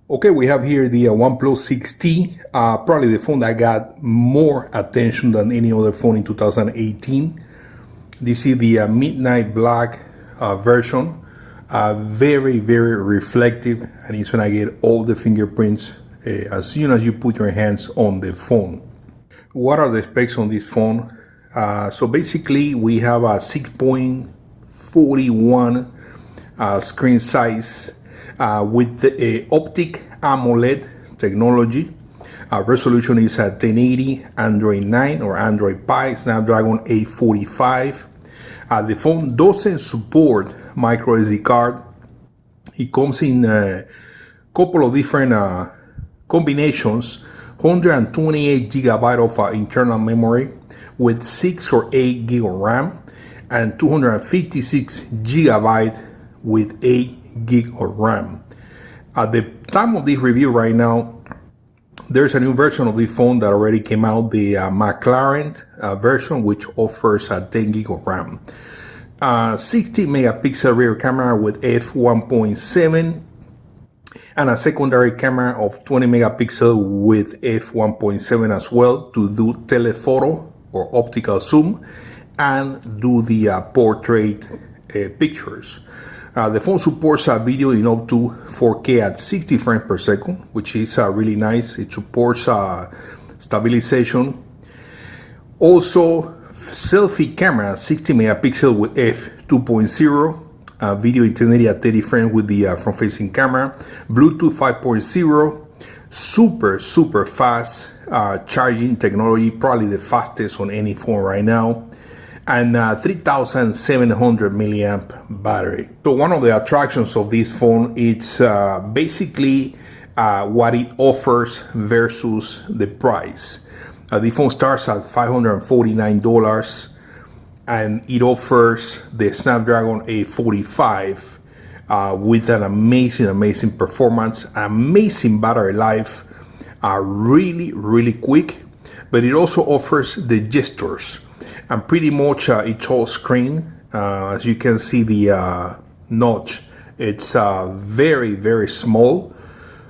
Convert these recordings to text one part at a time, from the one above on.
Okay, we have here the OnePlus 6T, probably the phone that got more attention than any other phone in 2018. This is the midnight black version, very reflective, and it's gonna get all the fingerprints as soon as you put your hands on the phone. What are the specs on this phone? So basically we have a 6.41 screen size with the optic AMOLED technology. Resolution is at 1080, Android 9 or Android Pie, Snapdragon 845. The phone doesn't support micro SD card. It comes in a couple of different combinations. 128 gigabyte of internal memory with 6 or 8 gig of RAM, and 256 gigabyte with 8 gig of RAM. At the time of this review right now, there's a new version of the phone that already came out, the McLaren version, which offers 10 gig of RAM. 60 megapixel rear camera with f1.7 and a secondary camera of 20 megapixel with f1.7 as well to do telephoto or optical zoom and do the portrait pictures. The phone supports video in up to 4K at 60 frames per second, which is really nice. It supports stabilization. Also, selfie camera, 60 megapixel with f2.0. Video intensity at 30 frames with the front-facing camera. Bluetooth 5.0. Super fast charging technology, probably the fastest on any phone right now. And 3700 milliamp battery. So one of the attractions of this phone is basically what it offers versus the price. The phone starts at $549 and it offers the Snapdragon 845 with an amazing performance, amazing battery life, really quick, but it also offers the gestures. And pretty much it's all screen. As you can see, the notch, it's very small,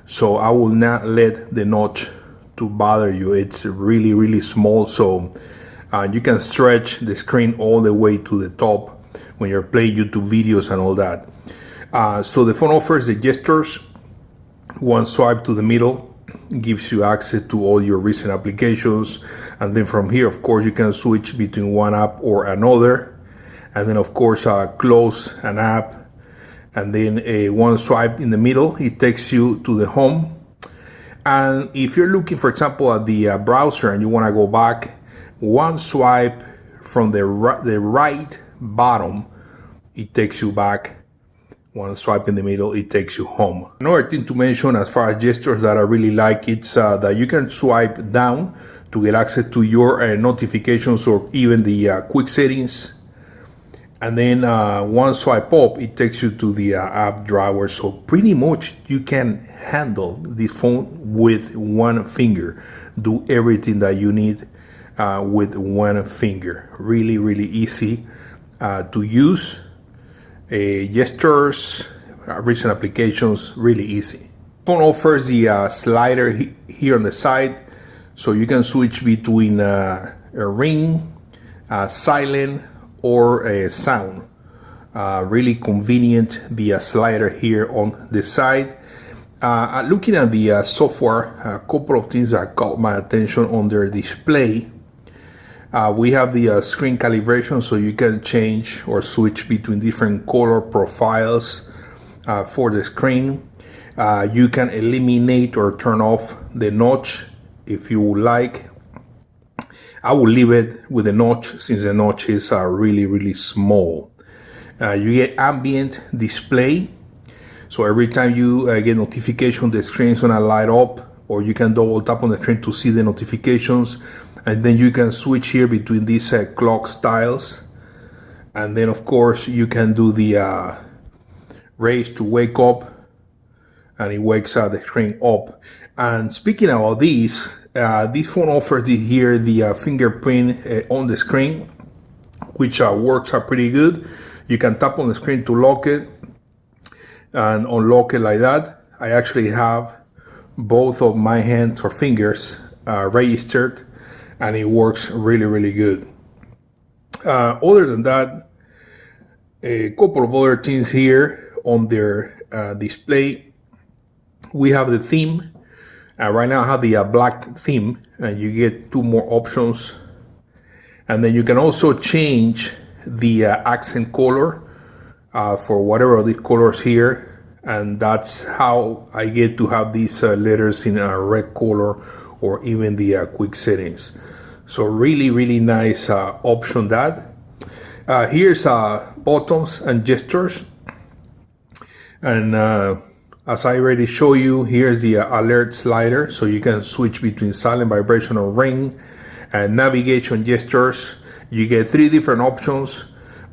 so I will not let the notch to bother you. It's really small, so you can stretch the screen all the way to the top when you're playing YouTube videos and all that. So the phone offers the gestures. One swipe to the middle gives you access to all your recent applications, and then from here, of course, you can switch between one app or another, and then of course close an app, and then one swipe in the middle, it takes you to the home. And if you're looking, for example, at the browser and you want to go back, one swipe from the right bottom, it takes you back. One swipe in the middle, it takes you home. Another thing to mention as far as gestures that I really like, it's that you can swipe down to get access to your notifications or even the quick settings. And then one swipe up, it takes you to the app drawer. So pretty much you can handle this phone with one finger. Do everything that you need with one finger. Really easy to use. Gestures, recent applications, really easy. Phone offers the slider here on the side, so you can switch between a ring, silent, or a sound. Really convenient, the slider here on the side. Looking at the software, a couple of things that caught my attention on their display. We have the screen calibration, so you can change or switch between different color profiles for the screen. You can eliminate or turn off the notch if you would like. I will leave it with the notch since the notch is really small. You get ambient display, so every time you get notification, the screen is gonna light up, or you can double tap on the screen to see the notifications. And then you can switch here between these clock styles, and then of course you can do the raise to wake up, and it wakes the screen up. And speaking about this phone offers here the fingerprint on the screen, which works pretty good. You can tap on the screen to lock it and unlock it like that. I actually have both of my hands or fingers registered, and it works really good. Other than that, a couple of other things here on their display. We have the theme. Right now I have the black theme, and you get 2 more options. And then you can also change the accent color for whatever of these colors here. And that's how I get to have these letters in a red color, or even the quick settings. So really nice option that. Here's buttons and gestures. And as I already showed you, here's the alert slider. So you can switch between silent, vibration, or ring. And navigation gestures. You get 3 different options.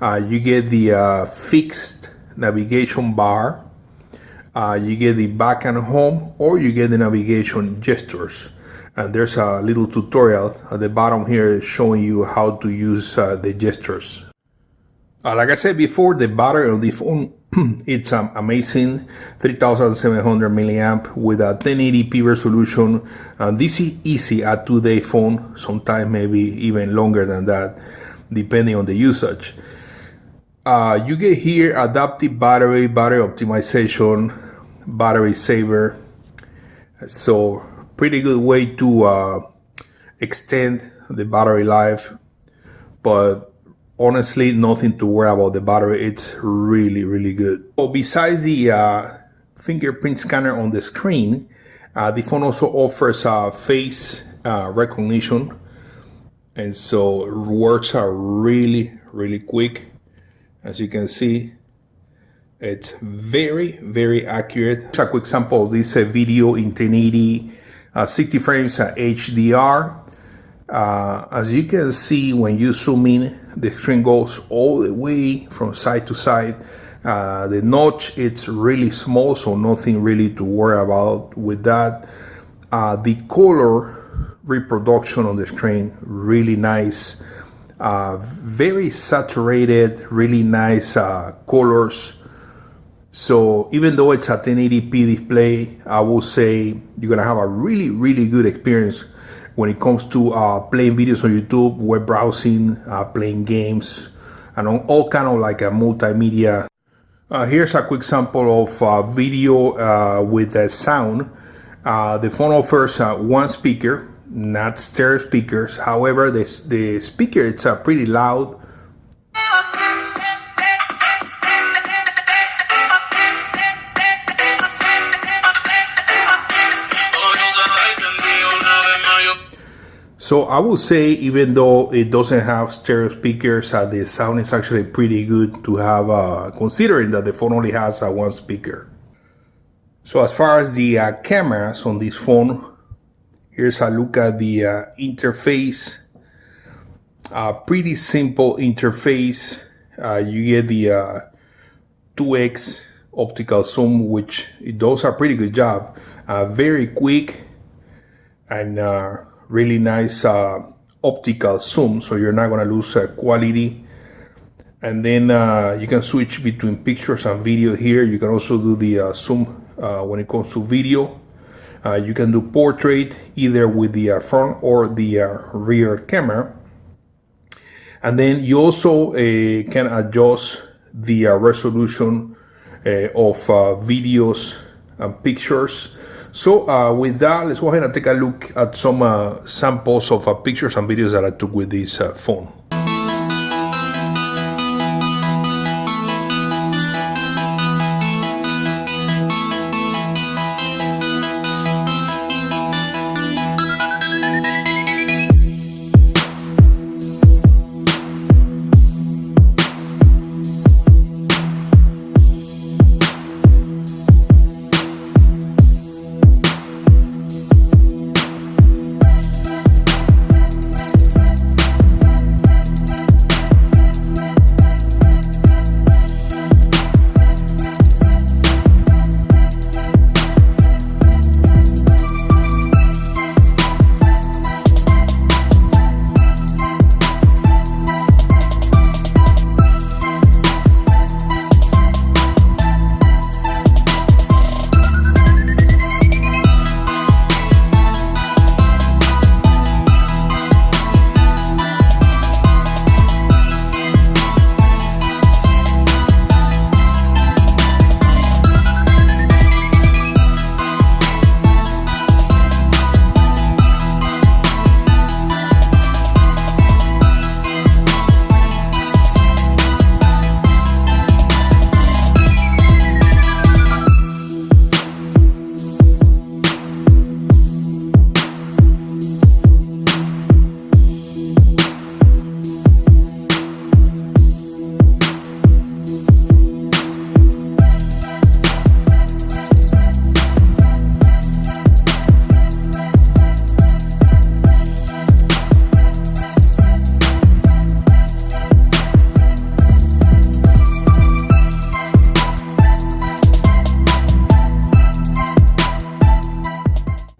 You get the fixed navigation bar. You get the back and home, or you get the navigation gestures. And there's a little tutorial at the bottom here showing you how to use the gestures. Like I said before, the battery of the phone, it's amazing, 3700 milliamp with a 1080p resolution. This is easy a 2-day phone, sometimes maybe even longer than that, depending on the usage. You get here adaptive battery optimization, battery saver. So pretty good way to extend the battery life, but honestly nothing to worry about the battery. It's really good. So besides the fingerprint scanner on the screen, the phone also offers face recognition, and so it works really quick. As you can see, it's very accurate. Just a quick sample of this video in 1080, 60 frames HDR. As you can see, when you zoom in, the screen goes all the way from side to side. The notch, it's really small, so nothing really to worry about with that. The color reproduction on the screen, really nice. Very saturated, really nice colors. So even though it's a 1080p display, I will say you're gonna have a really good experience when it comes to playing videos on YouTube, web browsing, playing games, and all kind of like a multimedia. Here's a quick sample of video with sound. The phone offers 1 speaker, not stereo speakers. However, the speaker, it's pretty loud. So I would say, even though it doesn't have stereo speakers, the sound is actually pretty good to have, considering that the phone only has 1 speaker. So as far as the cameras on this phone, here's a look at the interface. Pretty simple interface. You get the 2x optical zoom, which it does a pretty good job. Very quick and really nice optical zoom, so you're not going to lose quality. And then you can switch between pictures and video here. You can also do the zoom when it comes to video. You can do portrait either with the front or the rear camera. And then you also can adjust the resolution of videos and pictures. So with that, let's go ahead and take a look at some samples of pictures and videos that I took with this phone.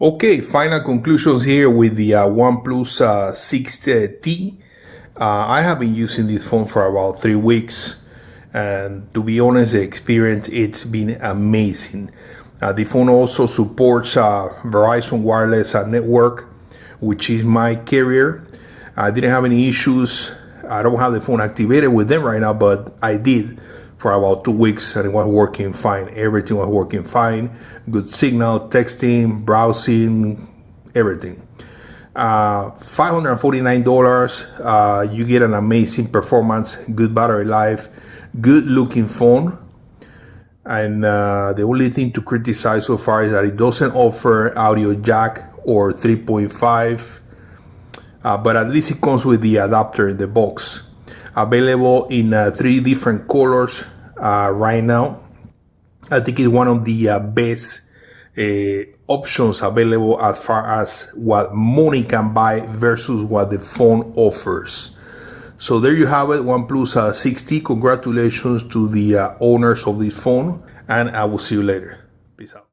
Okay, final conclusions here with the OnePlus 6T. I have been using this phone for about 3 weeks, and to be honest, the experience, it's been amazing. The phone also supports Verizon wireless network, which is my carrier. I didn't have any issues. I don't have the phone activated with them right now, but I did for about 2 weeks, and it was working fine. Everything was working fine. Good signal, texting, browsing, everything. $549. You get an amazing performance, good battery life, good looking phone. And the only thing to criticize so far is that it doesn't offer audio jack or 3.5, but at least it comes with the adapter in the box. Available in 3 different colors right now. I think it's one of the best options available as far as what money can buy versus what the phone offers. So there you have it, OnePlus 6T. Congratulations to the owners of this phone, and I will see you later. Peace out.